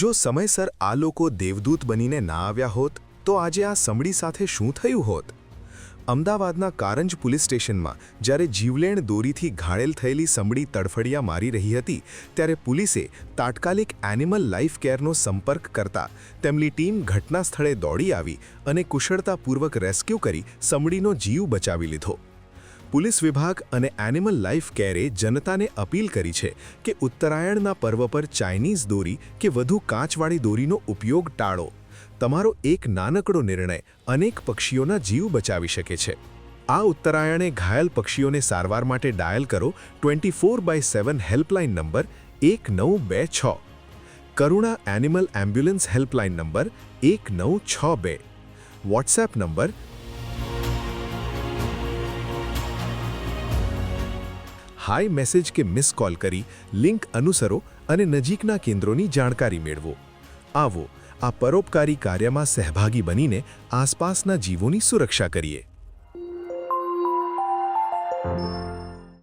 જો સમયસર આ લોકો દેવદૂત બનીને ના આવ્યા હોત તો આજે આ સમડી સાથે શું થયું હોત? અમદાવાદના કારંજ પોલીસ સ્ટેશનમાં જ્યારે જીવલેણ દોરીથી ઘાયલ થયેલી સમડી તડફડિયા મારી રહી હતી ત્યારે પોલીસે તાત્કાલિક એનિમલ લાઇફ કેરનો સંપર્ક કરતા તેમની ટીમ ઘટના સ્થળે દોડી આવી અને કુશળતાપૂર્વક રેસ્ક્યુ કરી સમડીનો જીવ બચાવી લીધો. પોલીસ વિભાગ અને એનિમલ લાઇફ કેરે જનતાને અપીલ કરી છે કે ઉત્તરાયણના પર્વ પર ચાઇનીઝ દોરી કે વધુ કાચવાળી દોરીનો ઉપયોગ ટાળો. તમારો એક નાનકડો નિર્ણય અનેક પક્ષીઓના જીવ બચાવી શકે છે. આ ઉત્તરાયણે ઘાયલ પક્ષીઓને સારવાર માટે ડાયલ કરો 24/7 helpline number 1926. Karuna animal ambulance helpline number 1962. WhatsApp number hi message કે મિસ કોલ કરી લિંક અનુસરો અને નજીકના કેન્દ્રોની જાણકારી મેળવો. આવો આ પરોપકારી કાર્યમાં સહભાગી બનીને આસપાસના જીવોની સુરક્ષા કરીએ.